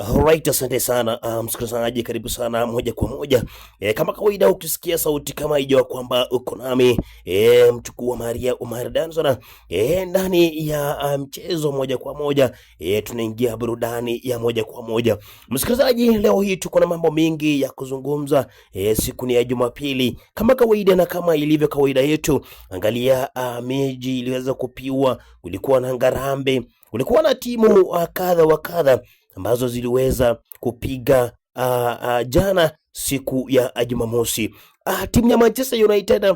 Alright, asante sana msikilizaji, karibu sana moja kwa moja. Kama kawaida ukisikia sauti kama hiyo kwamba uko nami mchukuu wa Maria Omar Danzona ndani ya mchezo moja kwa moja. Tunaingia burudani ya moja kwa moja. Msikilizaji, leo hii tuko na mambo mengi ya kuzungumza. Siku ni ya Jumapili kama kawaida, na kama ilivyo kawaida yetu, angalia meji iliweza kupiwa. Kulikuwa na ngarambe, kulikuwa na timu kadha wa kadha ambazo ziliweza kupiga jana siku ya Jumamosi. Timu ya Manchester United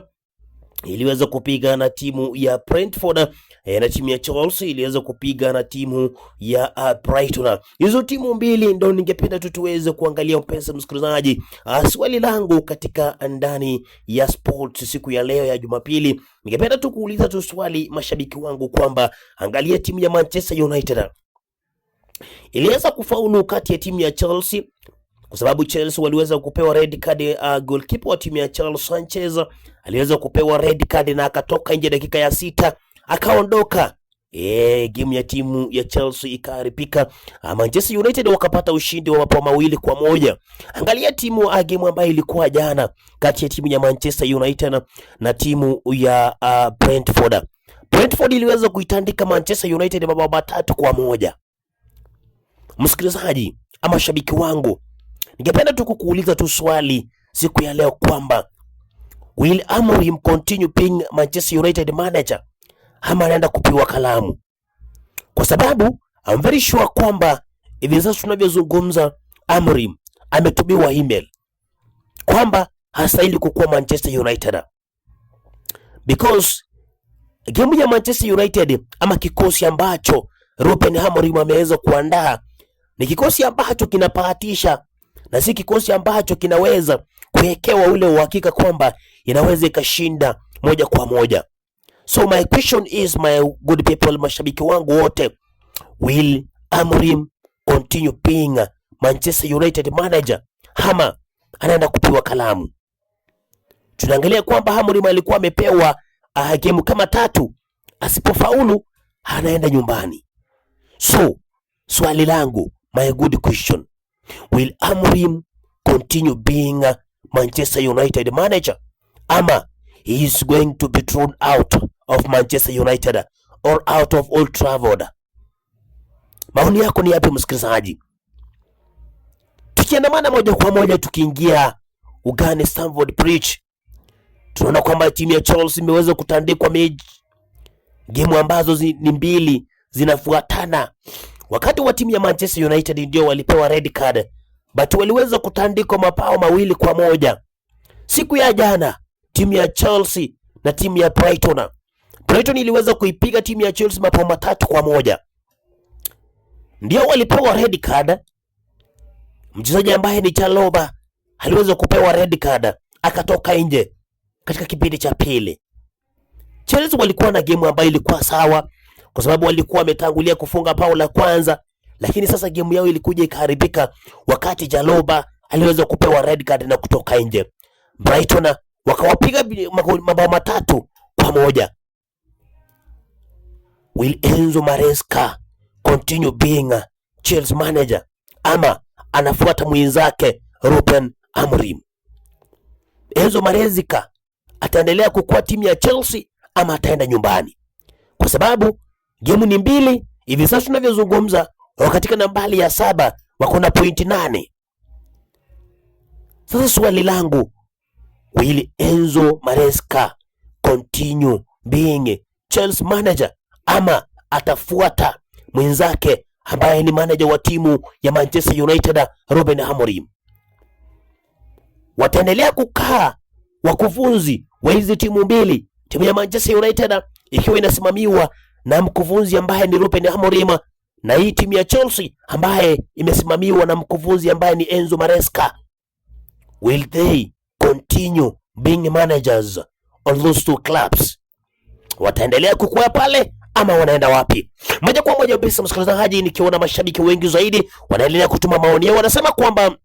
iliweza kupiga na timu ya Brentford, na timu ya Chelsea iliweza kupiga na timu ya Brighton. Hizo timu mbili ndo ningependa tuweze kuangalia, mpenzi msikilizaji. Swali langu katika ndani ya sports siku ya leo ya Jumapili, ningependa tu kuuliza tu swali mashabiki wangu kwamba angalia timu ya Manchester United iliweza kufaulu kati ya timu ya Chelsea, kwa sababu Chelsea waliweza kupewa red card. Goalkeeper wa timu ya Chelsea Sanchez aliweza kupewa red card na akatoka nje dakika ya 6 akaondoka. Game ya timu ya Chelsea ikaharibika. Manchester United wakapata ushindi wa mabao 2-1. Angalia timu game ambayo ilikuwa jana kati ya timu ya Manchester United na timu ya Brentford. Brentford iliweza kuitandika Manchester United mabao 3-1. Msikilizaji ama shabiki wangu, ningependa tu kukuuliza tu swali siku ya leo kwamba will Amorim continue being Manchester United manager ama anaenda kupiwa kalamu? Kwa sababu I'm very sure kwamba hivi sasa tunavyozungumza Amorim ametumiwa email kwamba hastahili kukuwa Manchester United, because game ya Manchester United ama kikosi ambacho Ruben Amorim ameweza kuandaa ni kikosi ambacho kinapahatisha, na si kikosi ambacho kinaweza kuwekewa ule uhakika kwamba inaweza ikashinda moja kwa moja. So my question is, my good people, mashabiki wangu wote, will Amorim continue being Manchester United manager ama anaenda kupiwa kalamu? Tunaangalia kwamba Amorim alikuwa amepewa game kama 3, asipofaulu anaenda nyumbani. So swali langu, my good question, will Amorim continue being Manchester United manager ama he is going to be thrown out of Manchester United or out of Old Trafford? Maoni yako ni yapi msikilizaji? Tukiandamana moja kwa moja tukiingia ugani Stamford Bridge, tunaona kwamba timu ya Chelsea imeweza kutandikwa game ambazo ni mbili zinafuatana, wakati wa timu ya Manchester United ndio walipewa red card, but waliweza kutandikwa mabao 2-1 siku ya jana. Timu ya Chelsea na timu ya Brighton, Brighton iliweza kuipiga timu ya Chelsea mabao 3-1, ndio walipewa red card. Mchezaji ambaye ni Chalobah aliweza kupewa red card akatoka nje katika kipindi cha pili. Chelsea walikuwa na game ambayo ilikuwa sawa, kwa sababu walikuwa wametangulia kufunga bao la kwanza, lakini sasa game yao ilikuja ikaharibika wakati Chalobah aliweza kupewa red card na kutoka nje. Brighton wakawapiga mabao 3-1. Will Enzo Maresca continue being Chelsea manager ama anafuata mwenzake Ruben Amorim? Enzo Maresca ataendelea kukuwa timu ya Chelsea ama ataenda nyumbani? Kwa sababu game ni mbili hivi sasa tunavyozungumza, katika nambari ya 7 wako na point 8. Sasa swali langu, will Enzo Maresca continue being Chelsea manager ama atafuata mwenzake ambaye ni manager wa timu ya Manchester United Ruben Amorim? Wataendelea kukaa wakufunzi wa hizi timu mbili, timu ya Manchester United ikiwa inasimamiwa na mkufunzi ambaye ni Ruben Amorim, na hii timu ya Chelsea ambaye imesimamiwa na mkufunzi ambaye ni Enzo Maresca. Will they continue being managers on those two clubs? Wataendelea kukua pale ama wanaenda wapi? Moja kwa moja bisa msikilizaji, nikiona mashabiki wengi zaidi wanaendelea kutuma maoni yao, wanasema kwamba